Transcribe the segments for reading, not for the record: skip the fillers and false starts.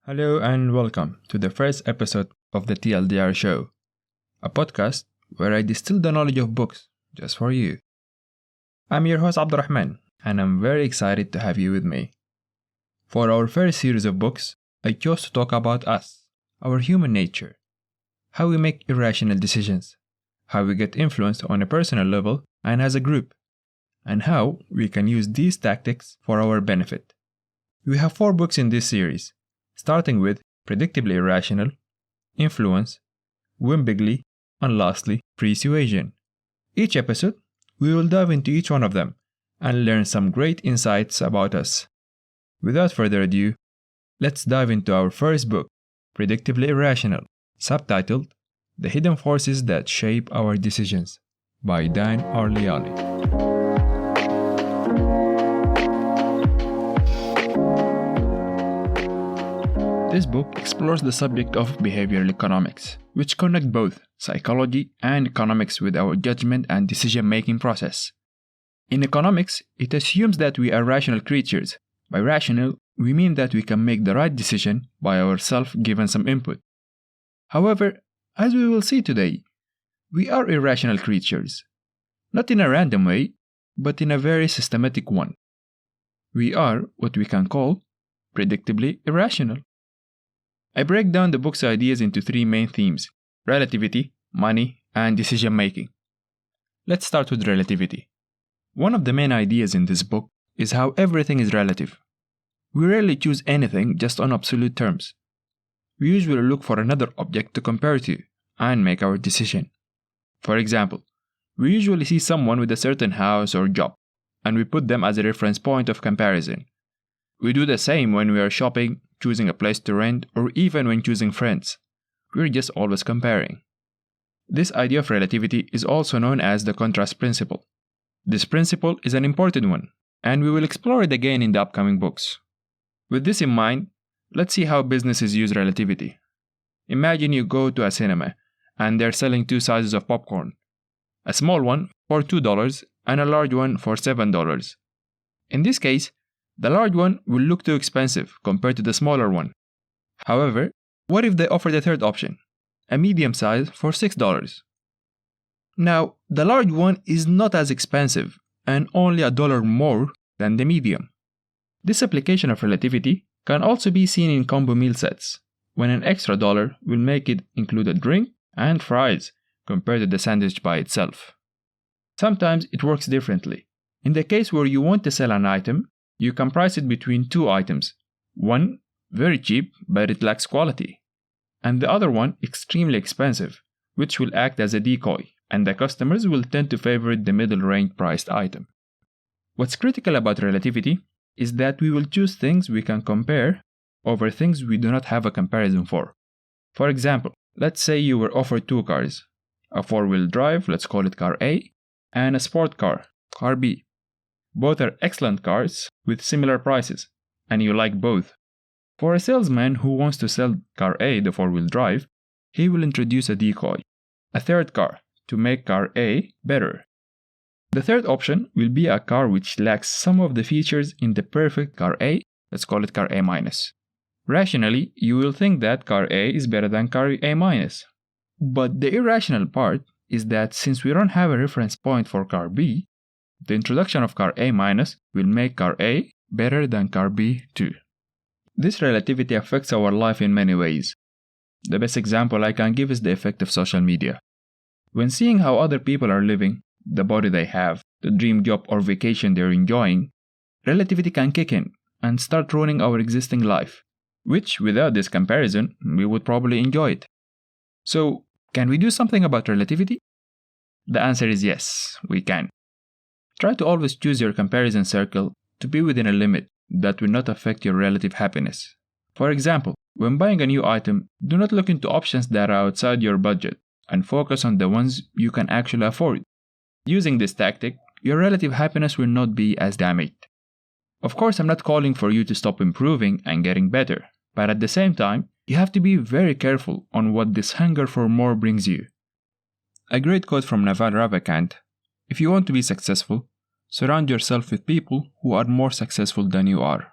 Hello and welcome to the first episode of the TLDR show, a podcast where I distill the knowledge of books just for you. I'm your host Abdurrahman, and I'm very excited to have you with me. For our first series of books, I chose to talk about us, our human nature, how we make irrational decisions, how we get influenced on a personal level and as a group, and how we can use these tactics for our benefit. We have 4 books in this series, starting with Predictably Irrational, Influence, Win Bigly, and lastly, Pre-Suasion. Each episode, we will dive into each one of them and learn some great insights about us. Without further ado, let's dive into our first book, Predictably Irrational, subtitled The Hidden Forces That Shape Our Decisions, by Dan Ariely. This book explores the subject of behavioral economics, which connect both psychology and economics with our judgment and decision-making process. In economics, it assumes that we are rational creatures. By rational, we mean that we can make the right decision by ourselves given some input. However, as we will see today, we are irrational creatures. Not in a random way, but in a very systematic one. We are what we can call predictably irrational. I break down the book's ideas into 3 main themes: relativity, money, and decision-making. Let's start with relativity. One of the main ideas in this book is how everything is relative. We rarely choose anything just on absolute terms. We usually look for another object to compare to and make our decision. For example, we usually see someone with a certain house or job, and we put them as a reference point of comparison. We do the same when we are shopping, choosing a place to rent, or even when choosing friends. We're just always comparing. This idea of relativity is also known as the contrast principle. This principle is an important one, and we will explore it again in the upcoming books. With this in mind, let's see how businesses use relativity. Imagine you go to a cinema, and they're selling 2 sizes of popcorn. A small one for $2 and a large one for $7. In this case, the large one will look too expensive compared to the smaller one. However, what if they offer the third option, a medium size for $6? Now, the large one is not as expensive and only $1 more than the medium. This application of relativity can also be seen in combo meal sets, when an extra $1 will make it include a drink and fries compared to the sandwich by itself. Sometimes it works differently. In the case where you want to sell an item, you can price it between 2 items. One, very cheap, but it lacks quality. And the other one, extremely expensive, which will act as a decoy, and the customers will tend to favor the middle-range priced item. What's critical about relativity is that we will choose things we can compare over things we do not have a comparison for. For example, let's say you were offered 2 cars, a 4-wheel drive, let's call it car A, and a sport car, car B. Both are excellent cars with similar prices, and you like both. For a salesman who wants to sell car A, the 4-wheel drive, he will introduce a decoy, a third car, to make car A better. The third option will be a car which lacks some of the features in the perfect car A, let's call it car A-. Rationally, you will think that car A is better than car A-. But the irrational part is that since we don't have a reference point for car B, the introduction of car A- will make car A better than car B too. This relativity affects our life in many ways. The best example I can give is the effect of social media. When seeing how other people are living, the body they have, the dream job or vacation they're enjoying, relativity can kick in and start ruining our existing life, which without this comparison, we would probably enjoy it. So, can we do something about relativity? The answer is yes, we can. Try to always choose your comparison circle to be within a limit that will not affect your relative happiness. For example, when buying a new item, do not look into options that are outside your budget and focus on the ones you can actually afford. Using this tactic, your relative happiness will not be as damaged. Of course, I'm not calling for you to stop improving and getting better, but at the same time, you have to be very careful on what this hunger for more brings you. A great quote from Naval Ravikant: "If you want to be successful, surround yourself with people who are more successful than you are.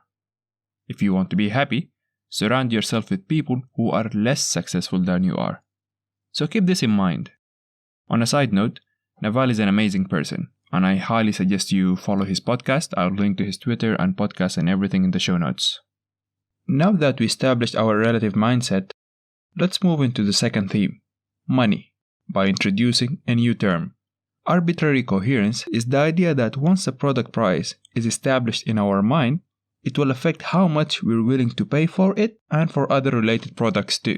If you want to be happy, Surround yourself with people who are less successful than you are. So keep this in mind. On a side note, Naval is an amazing person, and I highly suggest you follow his podcast. I'll link to his Twitter and podcast and everything in the show notes. Now that we established our relative mindset, let's move into the second theme, money, by introducing a new term. Arbitrary coherence is the idea that once a product price is established in our mind, it will affect how much we're willing to pay for it and for other related products too.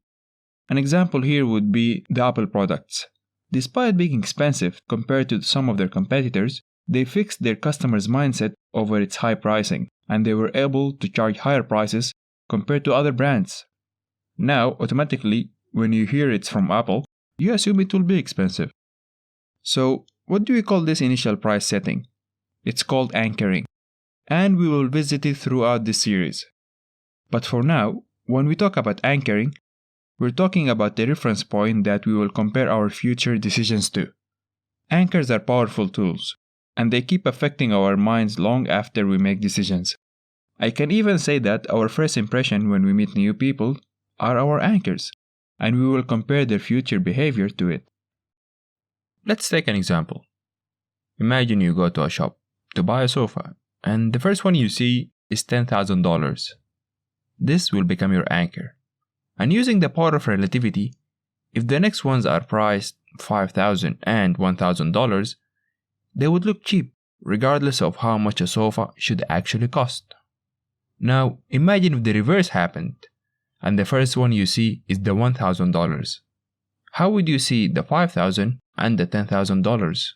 An example here would be the Apple products. Despite being expensive compared to some of their competitors, they fixed their customers' mindset over its high pricing, and they were able to charge higher prices compared to other brands. Now, automatically, when you hear it's from Apple, you assume it will be expensive. So, what do we call this initial price setting? It's called anchoring, and we will visit it throughout this series. But for now, when we talk about anchoring, we're talking about the reference point that we will compare our future decisions to. Anchors are powerful tools, and they keep affecting our minds long after we make decisions. I can even say that our first impression when we meet new people are our anchors, and we will compare their future behavior to it. Let's take an example. Imagine you go to a shop to buy a sofa, and the first one you see is $10,000. This will become your anchor. And using the power of relativity, if the next ones are priced $5,000 and $1,000, they would look cheap regardless of how much a sofa should actually cost. Now, imagine if the reverse happened, and the first one you see is the $1,000. How would you see the $5,000 and the $10,000?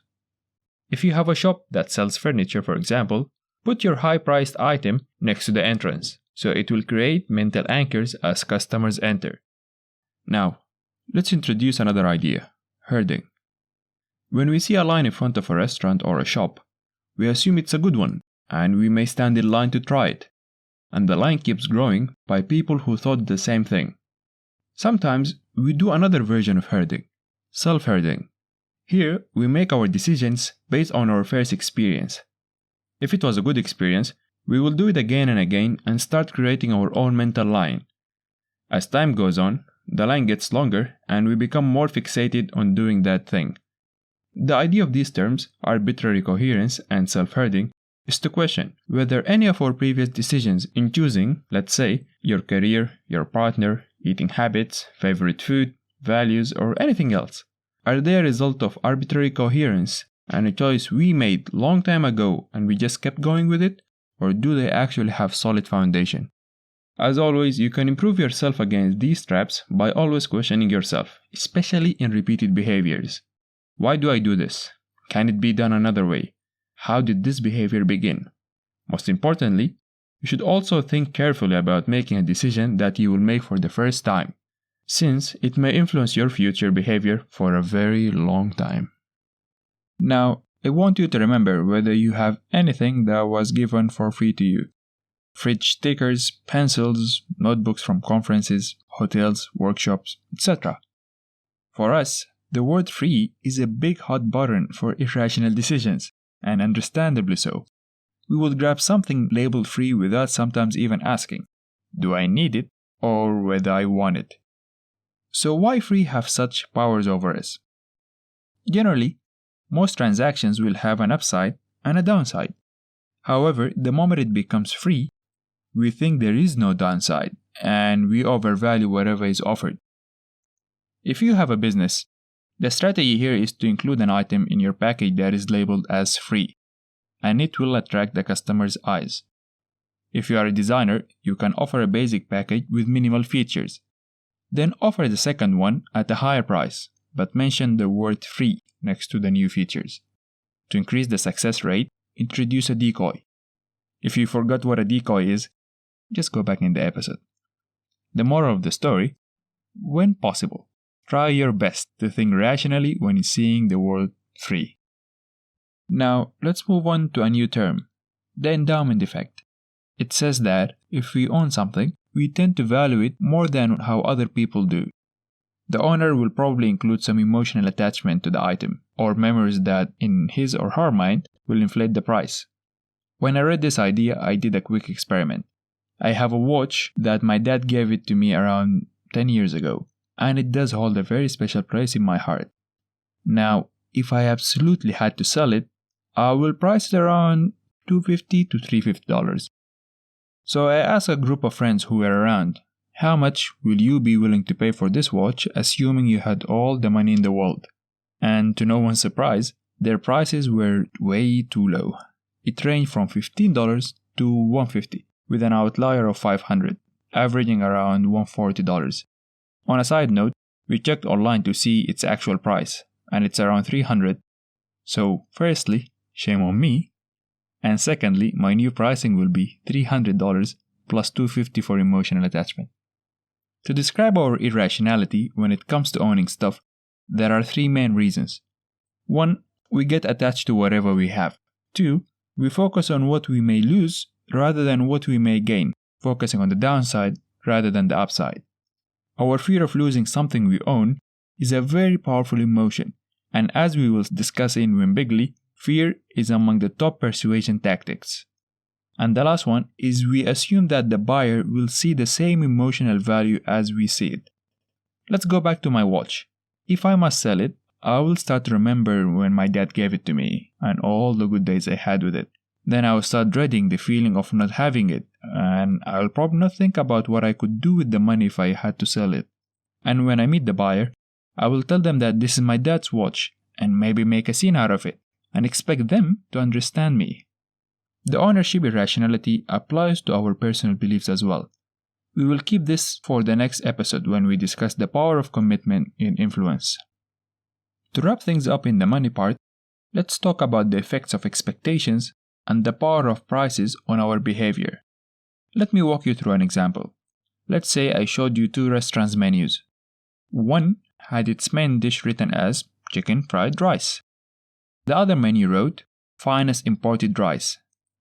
If you have a shop that sells furniture, for example, put your high-priced item next to the entrance, so it will create mental anchors as customers enter. Now, let's introduce another idea, herding. When we see a line in front of a restaurant or a shop, we assume it's a good one, and we may stand in line to try it. And the line keeps growing by people who thought the same thing. Sometimes we do another version of herding, self-herding. Here, we make our decisions based on our first experience. If it was a good experience, we will do it again and again and start creating our own mental line. As time goes on, the line gets longer and we become more fixated on doing that thing. The idea of these terms, arbitrary coherence and self-herding, is to question whether any of our previous decisions in choosing, let's say, your career, your partner, eating habits, favorite food, values, or anything else, are they a result of arbitrary coherence and a choice we made long time ago and we just kept going with it, or do they actually have solid foundation? As always, you can improve yourself against these traps by always questioning yourself, especially in repeated behaviors. Why do I do this? Can it be done another way? How did this behavior begin? Most importantly, you should also think carefully about making a decision that you will make for the first time, since it may influence your future behavior for a very long time. Now, I want you to remember whether you have anything that was given for free to you. Fridge stickers, pencils, notebooks from conferences, hotels, workshops, etc. For us, the word free is a big hot button for irrational decisions, and understandably so. We would grab something labeled free without sometimes even asking, do I need it or whether I want it? So why free have such powers over us? Generally, most transactions will have an upside and a downside. However, the moment it becomes free, we think there is no downside and we overvalue whatever is offered. If you have a business, the strategy here is to include an item in your package that is labeled as free, and it will attract the customer's eyes. If you are a designer, you can offer a basic package with minimal features. Then offer the second one at a higher price, but mention the word free next to the new features. To increase the success rate, introduce a decoy. If you forgot what a decoy is, just go back in the episode. The moral of the story, when possible, try your best to think rationally when seeing the word free. Now, let's move on to a new term, the endowment effect. It says that if we own something, we tend to value it more than how other people do. The owner will probably include some emotional attachment to the item, or memories that, in his or her mind, will inflate the price. When I read this idea, I did a quick experiment. I have a watch that my dad gave it to me around 10 years ago, and it does hold a very special place in my heart. Now, if I absolutely had to sell it, I will price it around $250 to $350. So I asked a group of friends who were around, how much will you be willing to pay for this watch, assuming you had all the money in the world? And to no one's surprise, their prices were way too low. It ranged from $15 to $150, with an outlier of $500, averaging around $140. On a side note, we checked online to see its actual price, and it's around $300. So, firstly, shame on me. And secondly, my new pricing will be $300 plus $250 for emotional attachment. To describe our irrationality when it comes to owning stuff, there are three main reasons. 1. We get attached to whatever we have. 2. We focus on what we may lose rather than what we may gain, focusing on the downside rather than the upside. Our fear of losing something we own is a very powerful emotion, and as we will discuss in Win Bigly, fear is among the top persuasion tactics. And the last one is we assume that the buyer will see the same emotional value as we see it. Let's go back to my watch. If I must sell it, I will start to remember when my dad gave it to me and all the good days I had with it. Then I will start dreading the feeling of not having it, and I will probably not think about what I could do with the money if I had to sell it. And when I meet the buyer, I will tell them that this is my dad's watch and maybe make a scene out of it and expect them to understand me. The ownership irrationality applies to our personal beliefs as well. We will keep this for the next episode when we discuss the power of commitment in influence. To wrap things up in the money part, let's talk about the effects of expectations and the power of prices on our behavior. Let me walk you through an example. Let's say I showed you two restaurants' menus. One had its main dish written as chicken fried rice. The other menu wrote finest imported rice,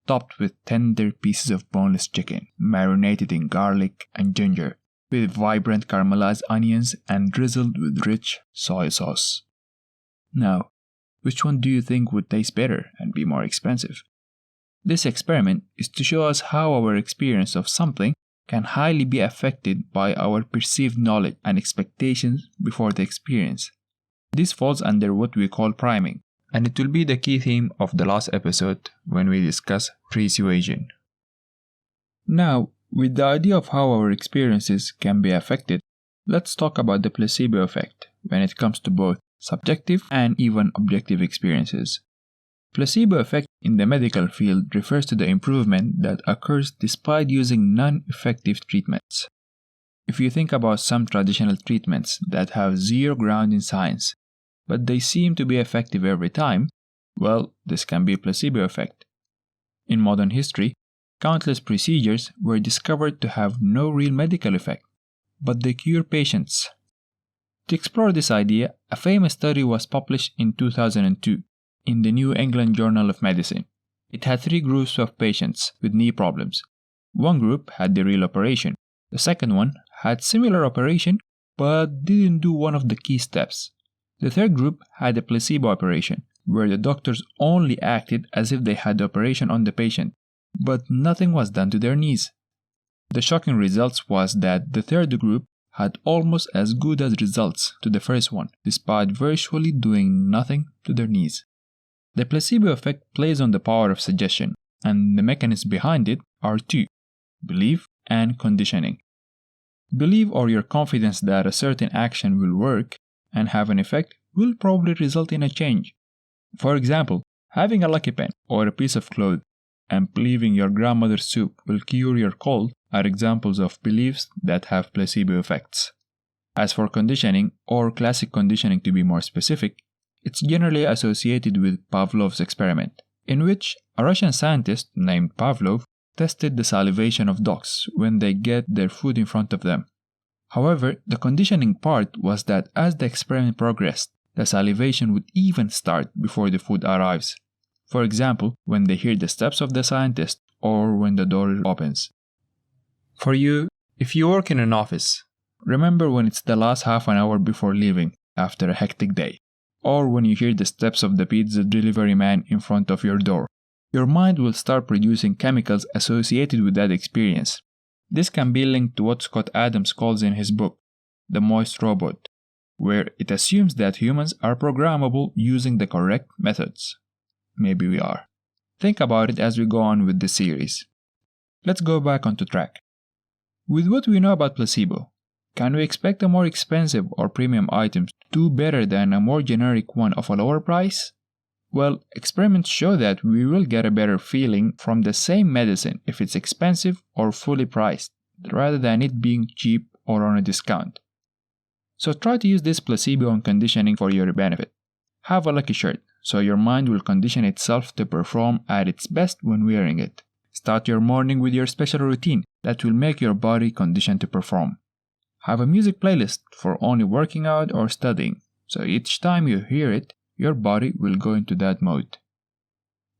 topped with tender pieces of boneless chicken, marinated in garlic and ginger, with vibrant caramelized onions and drizzled with rich soy sauce. Now, which one do you think would taste better and be more expensive? This experiment is to show us how our experience of something can highly be affected by our perceived knowledge and expectations before the experience. This falls under what we call priming, and it will be the key theme of the last episode when we discuss Pre-Suasion. Now, with the idea of how our experiences can be affected, let's talk about the placebo effect when it comes to both subjective and even objective experiences. Placebo effect in the medical field refers to the improvement that occurs despite using non-effective treatments. If you think about some traditional treatments that have zero ground in science, but they seem to be effective every time, well, this can be a placebo effect. In modern history, countless procedures were discovered to have no real medical effect, but they cure patients. To explore this idea, a famous study was published in 2002 in the New England Journal of Medicine. It had 3 groups of patients with knee problems. One group had the real operation. The second one had similar operation but didn't do one of the key steps. The third group had a placebo operation, where the doctors only acted as if they had the operation on the patient, but nothing was done to their knees. The shocking results was that the third group had almost as good as results to the first one, despite virtually doing nothing to their knees. The placebo effect plays on the power of suggestion, and the mechanisms behind it are 2: belief and conditioning. Belief, or your confidence that a certain action will work and have an effect, will probably result in a change. For example, having a lucky pen or a piece of cloth and believing your grandmother's soup will cure your cold are examples of beliefs that have placebo effects. As for conditioning, or classic conditioning to be more specific, it's generally associated with Pavlov's experiment, in which a Russian scientist named Pavlov tested the salivation of dogs when they get their food in front of them. However, the conditioning part was that as the experiment progressed, the salivation would even start before the food arrives. For example, when they hear the steps of the scientist or when the door opens. For you, if you work in an office, remember when it's the last half an hour before leaving after a hectic day, or when you hear the steps of the pizza delivery man in front of your door. Your mind will start producing chemicals associated with that experience, This can be linked to what Scott Adams calls in his book, The Moist Robot, where it assumes that humans are programmable using the correct methods. Maybe we are. Think about it as we go on with the series. Let's go back onto track. With what we know about placebo, can we expect a more expensive or premium item to do better than a more generic one of a lower price? Well, experiments show that we will get a better feeling from the same medicine if it's expensive or fully priced, rather than it being cheap or on a discount. So try to use this placebo and conditioning for your benefit. Have a lucky shirt, so your mind will condition itself to perform at its best when wearing it. Start your morning with your special routine that will make your body conditioned to perform. Have a music playlist for only working out or studying, so each time you hear it, your body will go into that mode.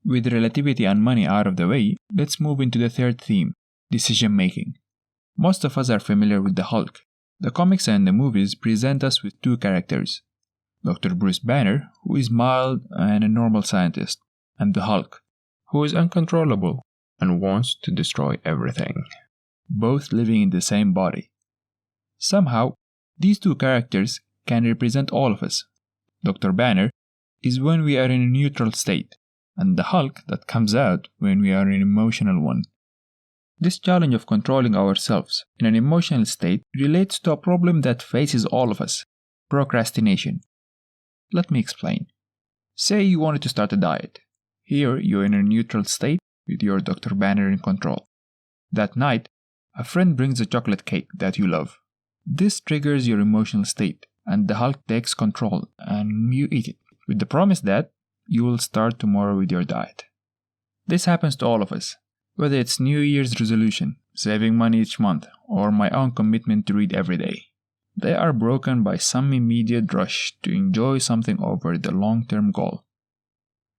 With relativity and money out of the way, let's move into the third theme, decision making. Most of us are familiar with the Hulk. The comics and the movies present us with two characters, Dr. Bruce Banner, who is mild and a normal scientist, and the Hulk, who is uncontrollable and wants to destroy everything, both living in the same body. Somehow, these two characters can represent all of us. Dr. Banner is when we are in a neutral state, and the Hulk that comes out when we are in an emotional one. This challenge of controlling ourselves in an emotional state relates to a problem that faces all of us, procrastination. Let me explain. Say you wanted to start a diet. Here you're in a neutral state with your Dr. Banner in control. That night, a friend brings a chocolate cake that you love. This triggers your emotional state, and the Hulk takes control and you eat it, with the promise that you will start tomorrow with your diet. This happens to all of us, whether it's New Year's resolution, saving money each month, or my own commitment to read every day. They are broken by some immediate rush to enjoy something over the long-term goal.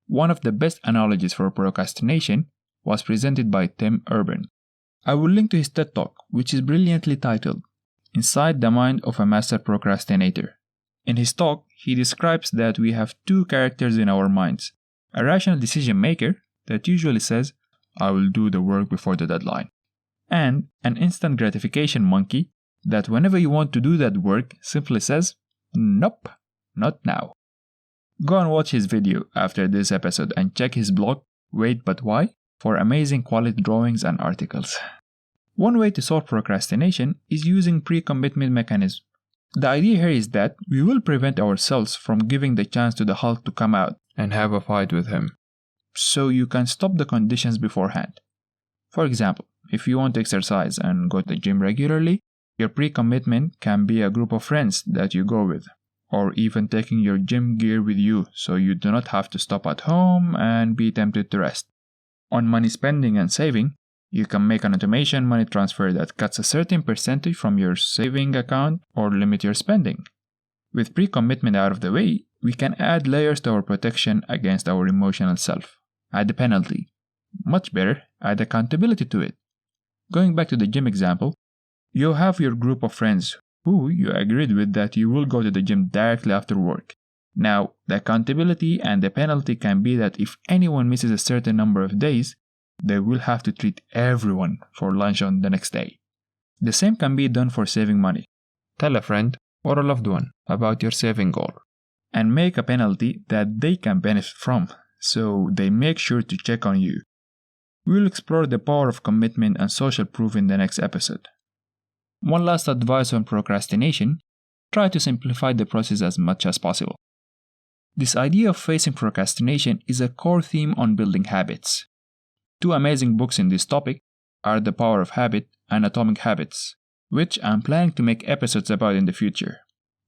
One of the best analogies for procrastination was presented by Tim Urban. I will link to his TED Talk, which is brilliantly titled, Inside the Mind of a Master Procrastinator. In his talk, he describes that we have two characters in our minds, a rational decision maker that usually says, I will do the work before the deadline, and an instant gratification monkey that whenever you want to do that work simply says, nope, not now. Go and watch his video after this episode and check his blog, Wait But Why, for amazing quality drawings and articles. One way to solve procrastination is using pre-commitment mechanism. The idea here is that we will prevent ourselves from giving the chance to the Hulk to come out and have a fight with him, so you can stop the conditions beforehand. For example, if you want to exercise and go to the gym regularly, your pre-commitment can be a group of friends that you go with, or even taking your gym gear with you so you do not have to stop at home and be tempted to rest. On money spending and saving, you can make an automation money transfer that cuts a certain percentage from your saving account or limit your spending. With pre-commitment out of the way, we can add layers to our protection against our emotional self. Add a penalty. Much better, add accountability to it. Going back to the gym example, you have your group of friends who you agreed with that you will go to the gym directly after work. Now, the accountability and the penalty can be that if anyone misses a certain number of days, they will have to treat everyone for lunch on the next day. The same can be done for saving money. Tell a friend or a loved one about your saving goal and make a penalty that they can benefit from, so they make sure to check on you. We'll explore the power of commitment and social proof in the next episode. One last advice on procrastination: try to simplify the process as much as possible. This idea of facing procrastination is a core theme on building habits. Two amazing books in this topic are The Power of Habit and Atomic Habits, which I'm planning to make episodes about in the future.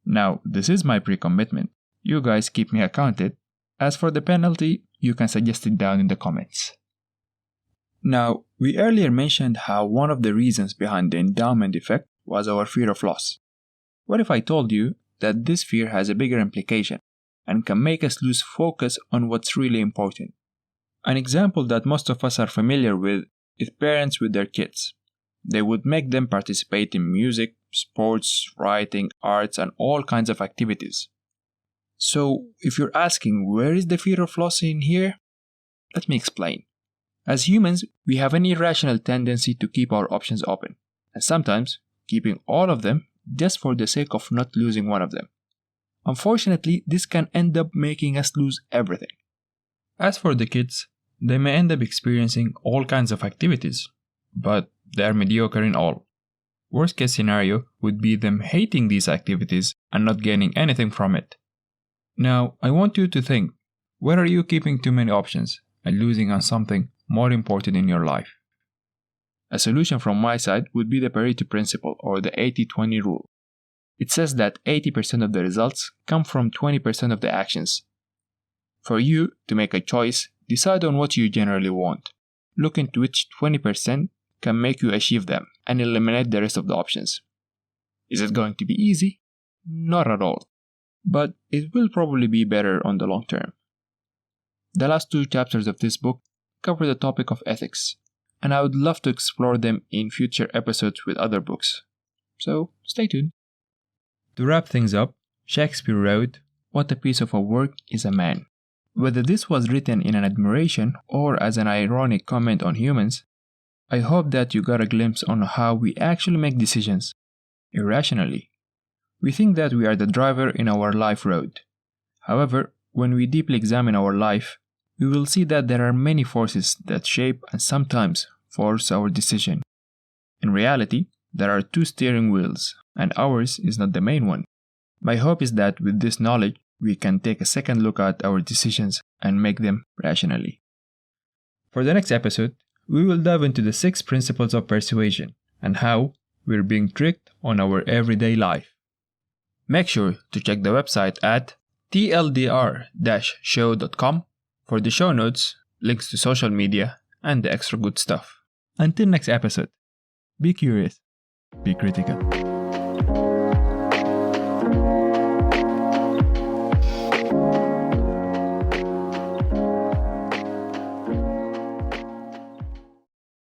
Now, this is my pre-commitment. You guys keep me accounted. As for the penalty, you can suggest it down in the comments. Now, we earlier mentioned how one of the reasons behind the endowment effect was our fear of loss. What if I told you that this fear has a bigger implication and can make us lose focus on what's really important? An example that most of us are familiar with is parents with their kids. They would make them participate in music, sports, writing, arts, and all kinds of activities. So, if you're asking where is the fear of loss in here? Let me explain. As humans, we have an irrational tendency to keep our options open. and sometimes keeping all of them just for the sake of not losing one of them. Unfortunately, this can end up making us lose everything. As for the kids, they may end up experiencing all kinds of activities, but they are mediocre in all. Worst case scenario would be them hating these activities and not gaining anything from it. Now, I want you to think, where are you keeping too many options and losing on something more important in your life? A solution from my side would be the Pareto principle, or the 80-20 rule. It says that 80% of the results come from 20% of the actions. For you to make a choice, decide on what you generally want. Look into which 20% can make you achieve them, and eliminate the rest of the options. Is it going to be easy? Not at all. But it will probably be better on the long term. The last 2 chapters of this book cover the topic of ethics, and I would love to explore them in future episodes with other books. So, stay tuned. To wrap things up, Shakespeare wrote, "What a piece of a work is a man." Whether this was written in an admiration or as an ironic comment on humans, I hope that you got a glimpse on how we actually make decisions, irrationally. We think that we are the driver in our life road. However, when we deeply examine our life, we will see that there are many forces that shape and sometimes force our decision. In reality, there are 2 steering wheels, and ours is not the main one. My hope is that with this knowledge, we can take a second look at our decisions and make them rationally. For the next episode, we will dive into the 6 principles of persuasion and how we're being tricked on our everyday life. Make sure to check the website at tldr-show.com for the show notes, links to social media, and the extra good stuff. Until next episode, be curious, be critical.